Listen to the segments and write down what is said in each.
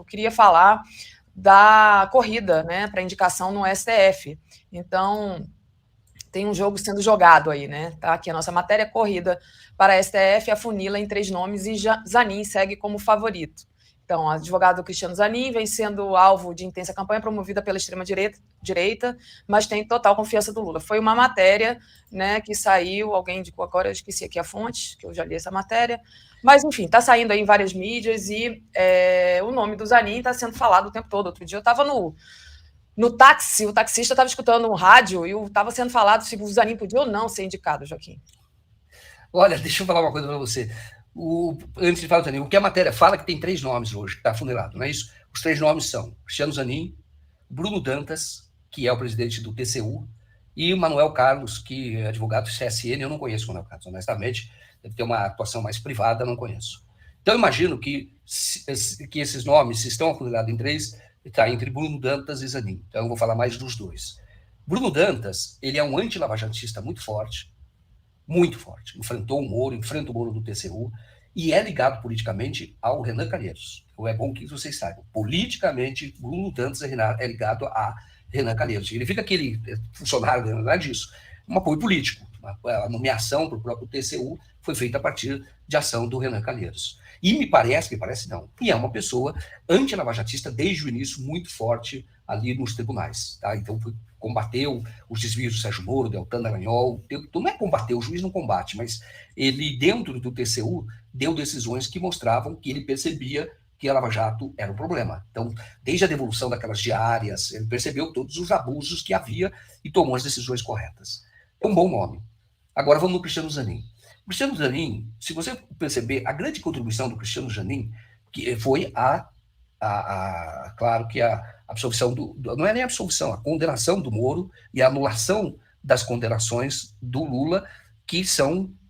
queria falar da corrida, né, para indicação no STF. Então, tem um jogo sendo jogado aí, né? Tá aqui a nossa matéria, corrida para a STF, afunila em 3 nomes e Zanin segue como favorito. Então, o advogado Cristiano Zanin vem sendo alvo de intensa campanha promovida pela extrema-direita, mas tem total confiança do Lula. Foi uma matéria, né, que saiu, alguém indicou agora, eu esqueci aqui a fonte, que eu já li essa matéria, mas, enfim, está saindo aí em várias mídias e o nome do Zanin está sendo falado o tempo todo. Outro dia eu estava no táxi, o taxista estava escutando um rádio e estava sendo falado se o Zanin podia ou não ser indicado, Joaquim. Olha, deixa eu falar uma coisa para você. Antes de falar do Zanin, o que a matéria fala que tem 3 nomes hoje, que está afunilado, não é isso? Os 3 nomes são Cristiano Zanin, Bruno Dantas, que é o presidente do TCU, e o Manuel Carlos, que é advogado do CSN. Eu não conheço o Manuel Carlos, honestamente, deve ter uma atuação mais privada, não conheço. Então, eu imagino que esses nomes, se estão afunilados em 3, está entre Bruno Dantas e Zanin. Então, eu vou falar mais dos 2. Bruno Dantas, ele é um anti-lavajatista muito forte, enfrentou o Moro, enfrenta o Moro do TCU, e é ligado politicamente ao Renan Calheiros. Então, é bom que vocês saibam. Politicamente, Bruno Dantas é ligado a Renan Calheiros. Ele fica aquele funcionário, não é disso. Um apoio político. A nomeação para o próprio TCU foi feita a partir de ação do Renan Calheiros. E me parece não, e é uma pessoa anti-lavajatista desde o início, muito forte ali nos tribunais. Tá? Então, combateu os desvios do Sérgio Moro, Deltan Dallagnol. Não é combater, o juiz não combate, mas ele, dentro do TCU, deu decisões que mostravam que ele percebia que a Lava Jato era um problema. Então, desde a devolução daquelas diárias, ele percebeu todos os abusos que havia e tomou as decisões corretas. É um bom nome. Agora vamos no Cristiano Zanin. O Cristiano Zanin, se você perceber, a grande contribuição do Cristiano Zanin que foi claro que a absolvição não é nem a absolvição, a condenação do Moro e a anulação das condenações do Lula, que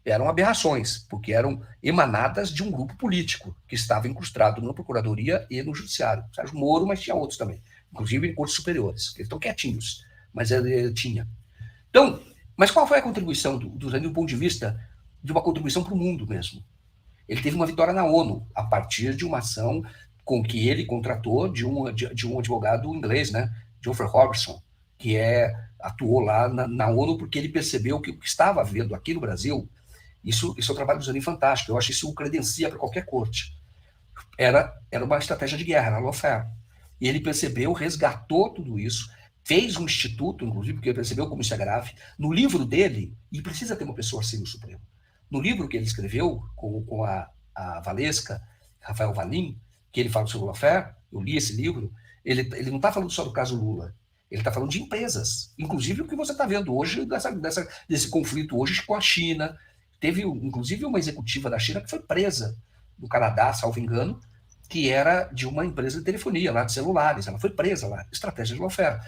eram aberrações, porque eram emanadas de um grupo político que estava incrustado na Procuradoria e no Judiciário. Sérgio Moro, mas tinha outros também, inclusive em cortes superiores, que estão quietinhos, mas ele tinha. Então, mas qual foi a contribuição do Zanin do ponto de vista de uma contribuição para o mundo mesmo? Ele teve uma vitória na ONU, a partir de uma ação com que ele contratou de um advogado inglês, né, Geoffrey Robertson, que atuou lá na ONU porque ele percebeu que o que estava havendo aqui no Brasil, isso é um trabalho do Zanin fantástico, eu acho que isso o credencia para qualquer corte. Era uma estratégia de guerra, era lawfare. E ele percebeu, resgatou tudo isso, fez um instituto, inclusive, porque ele percebeu como isso é grave. No livro dele, e precisa ter uma pessoa assim no Supremo, no livro que ele escreveu com a Valesca, Rafael Valim, que ele fala sobre o lawfare, eu li esse livro, ele não está falando só do caso Lula, ele está falando de empresas, inclusive o que você está vendo hoje, desse conflito hoje com a China. Teve, inclusive, uma executiva da China que foi presa no Canadá, salvo engano, que era de uma empresa de telefonia, lá de celulares. Ela foi presa lá, estratégia de lawfare.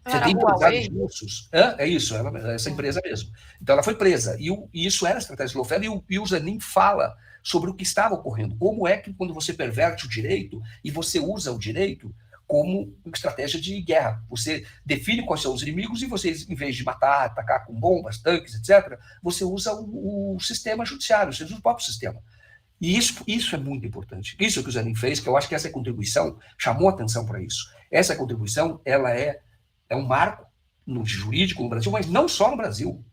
Você tem empresários russos. É isso, essa empresa mesmo. Então ela foi presa. E isso era estratégia de lawfare, e o Zanin fala sobre o que estava ocorrendo. Como é que quando você perverte o direito e você usa o direito como estratégia de guerra. Você define quais são os inimigos e você, em vez de matar, atacar com bombas, tanques, etc., você usa o sistema judiciário, você usa o próprio sistema. E isso é muito importante. Isso que o Zanin fez, que eu acho que essa contribuição chamou atenção para isso. Essa contribuição, ela é um marco no jurídico no Brasil, mas não só no Brasil.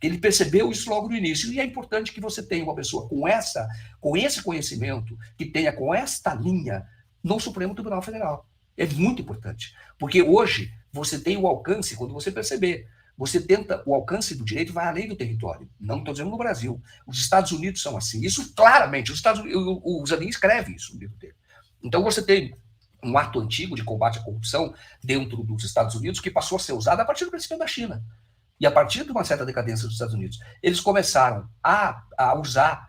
Ele percebeu isso logo no início. E é importante que você tenha uma pessoa com esse conhecimento, que tenha com esta linha no Supremo Tribunal Federal. É muito importante. Porque hoje você tem o alcance, quando você perceber, você tenta, o alcance do direito vai além do território. Não estou dizendo no Brasil. Os Estados Unidos são assim. Isso claramente, o Zanin escreve isso no livro dele. Então você tem um ato antigo de combate à corrupção dentro dos Estados Unidos que passou a ser usado a partir do crescimento da China. E a partir de uma certa decadência dos Estados Unidos, eles começaram a usar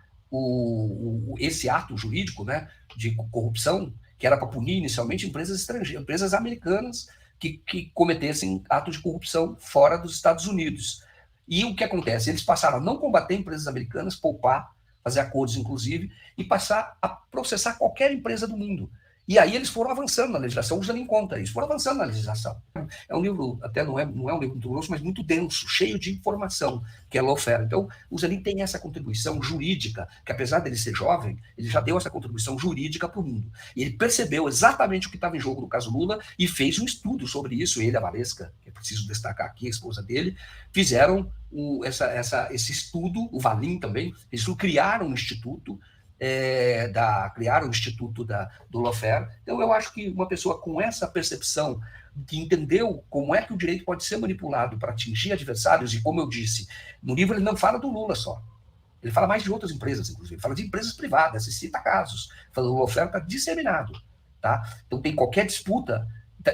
esse ato jurídico, né, de corrupção, que era para punir inicialmente empresas estrangeiras, empresas americanas que cometessem atos de corrupção fora dos Estados Unidos. E o que acontece? Eles passaram a não combater empresas americanas, poupar, fazer acordos inclusive, e passar a processar qualquer empresa do mundo. E aí eles foram avançando na legislação, o Zanin conta isso, foram avançando na legislação. É um livro, até não é um livro muito grosso, mas muito denso, cheio de informação, que é lawfare. Então, o Zanin tem essa contribuição jurídica, que apesar dele ser jovem, ele já deu essa contribuição jurídica para o mundo. E ele percebeu exatamente o que estava em jogo no caso Lula e fez um estudo sobre isso. Ele, a Valesca, que é preciso destacar aqui, a esposa dele, fizeram esse estudo, o Valim também, eles criaram um instituto, criaram o Instituto do lawfare. Então, eu acho que uma pessoa com essa percepção, que entendeu como é que o direito pode ser manipulado para atingir adversários, e como eu disse, no livro ele não fala do Lula só, ele fala mais de outras empresas, inclusive, ele fala de empresas privadas, se cita casos, fala que o lawfare está disseminado. Tá? Então, tem qualquer disputa,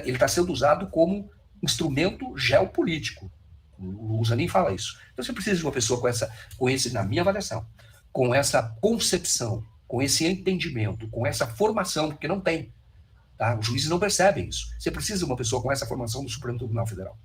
ele está sendo usado como instrumento geopolítico. O Zanin fala isso. Então, você precisa de uma pessoa com esse, na minha avaliação, com essa concepção, com esse entendimento, com essa formação, porque não tem. Tá? Os juízes não percebem isso. Você precisa de uma pessoa com essa formação do Supremo Tribunal Federal.